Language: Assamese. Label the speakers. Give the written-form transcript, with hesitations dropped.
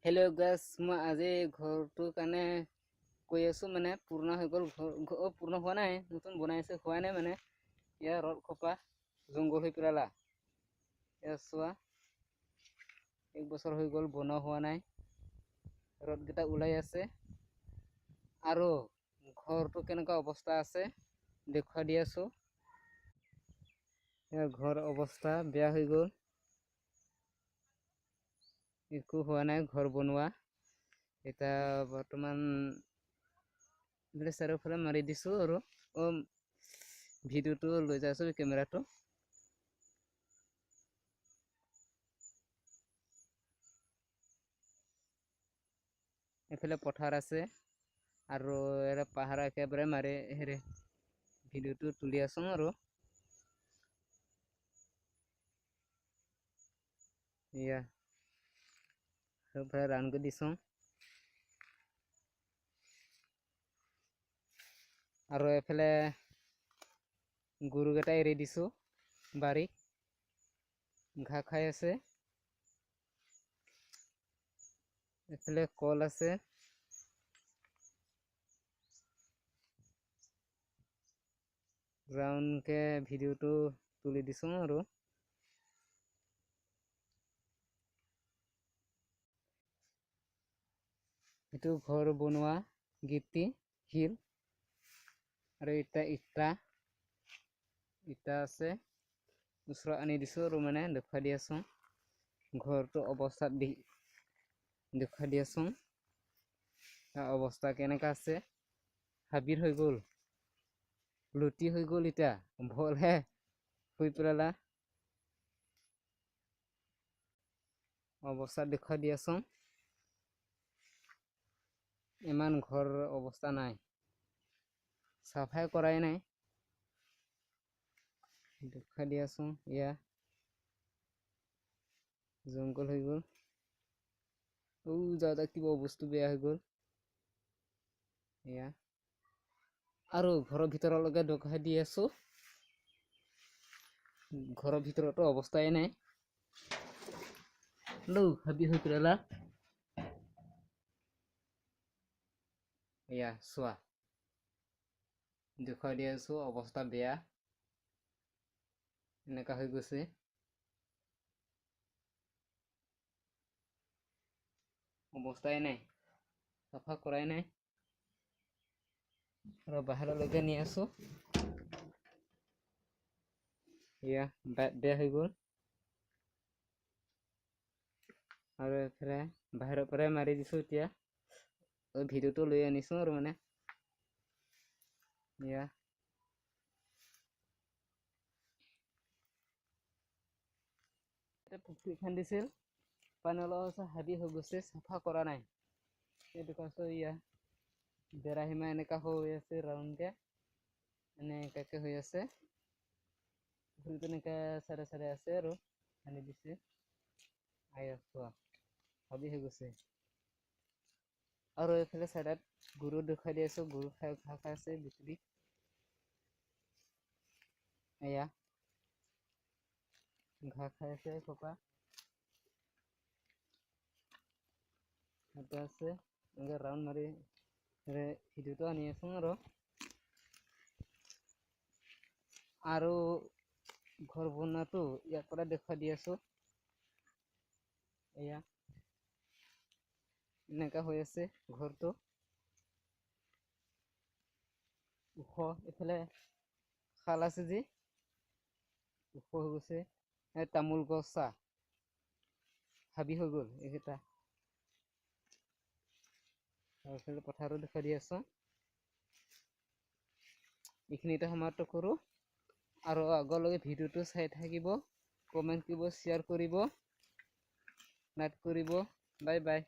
Speaker 1: হেল্ল' গাইছ মই আজি ঘৰটোৰ কাৰণে কৈ আছোঁ মানে পূৰ্ণ হৈ গ'ল ঘৰ পূৰ্ণ হোৱা নাই নতুন বনাইছে হোৱা নাই মানে ইয়াৰ ৰদ খোপা জংঘল হৈ পেলালা এয়া চোৱা 1 বছৰ হৈ গ'ল বনোৱা হোৱা নাই ৰদকেইটা ওলাই আছে আৰু ঘৰটো কেনেকুৱা অৱস্থা আছে দেখুৱাই দি আছোঁ ইয়াৰ ঘৰ অৱস্থা বেয়া হৈ গ'ল একো হোৱা নাই ঘৰ বনোৱা এটা বৰ্তমান চাৰিওফালে মাৰি দিছোঁ আৰু ভিডিঅ'টো লৈ যাইছোঁ কেমেৰাটো এফালে পথাৰ আছে আৰু এটা পাহাৰ একেবাৰে মাৰি ভিডিঅ'টো তুলি আছোঁ আৰু এয়া সবফালে ৰাউণ্ড কৰি দিছোঁ আৰু এফালে গৰুকেইটা এৰি দিছোঁ বাৰীত ঘাঁহ খাই আছে এফালে কল আছে ৰাউণ্ডকে ভিডিঅ'টো তুলি দিছোঁ আৰু এইটো ঘৰ বনোৱা গিটি শিল আৰু ইটা আছে ওচৰত আনি দিছোঁ আৰু মানে দেখুৱাই দি আছোঁ ঘৰটো অৱস্থাত দেখুৱাই দি আছোঁ অৱস্থা কেনেকা আছে হাবিৰ হৈ গ'ল লুটি হৈ গ'ল এতিয়া ভলহে হৈ পেলালা অৱস্থা দেখুৱাই দি আছোঁ ইমান ঘৰ অৱস্থা নাই চাফাই কৰাই নাই দেখুৱাই দি আছোঁ এয়া জংঘল হৈ গ'ল যাওঁতে কিবা বস্তু বেয়া হৈ গ'ল এয়া আৰু ঘৰৰ ভিতৰলৈকে দেখুৱাই দি আছোঁ ঘৰৰ ভিতৰতো অৱস্থাই নাই হাবি হৈ পেলালা এয়া চোৱা দেখুৱাই দি আছোঁ অৱস্থা বেয়া এনেকা হৈ গৈছে অৱস্থাই নাই চাফা কৰাই নাই আৰু বাহিৰলৈকে নি আছোঁ এয়া বেয়া হৈ গ'ল আৰু এফালে বাহিৰৰ পৰাই মাৰি দিছোঁ এতিয়া ভিডিঅ'টো লৈ আনিছোঁ আৰু মানে এয়া পুখুৰী খান্দিছিল পানী অলপ হাবি হৈ গৈছে চাফা কৰা নাই এইটো কৈছোঁ এয়া বেৰা সীমা এনেকা হৈ আছে ৰাউণ্ডকে এনেকাকে হৈ আছে পুখুৰীটো এনেকা চাইডে আছে আৰু খান্দি দিছে চোৱা হাবি হৈ গৈছে আৰু এইফালে চাইডত গৰু দেখুৱাই দি আছোঁ গৰু ঘাঁহ খাই আছে বিচুৰি এয়া ঘাঁহ খাই আছে খোপা এটা আছে এনেকে ৰাউণ্ড মাৰি ভিডিঅ'টো আনি আছোঁ আৰু ঘৰ বনোৱাটো ইয়াৰ পৰা দেখুৱাই দি আছোঁ এয়া এনেকা হৈ আছে ঘৰটো ওখ এইফালে খাল আছে যে ওখ হৈ গৈছে তামোল গছ হাবি হৈ গ'ল এইকেইটা আৰু এইফালে পথাৰো দেখুৱাই দি আছোঁ এইখিনিতে সমাপ্ত কৰোঁ আৰু আগলৈকে ভিডিঅ'টো চাই থাকিব কমেণ্ট কৰিব শ্বেয়াৰ কৰিব লাইক কৰিব বাই বাই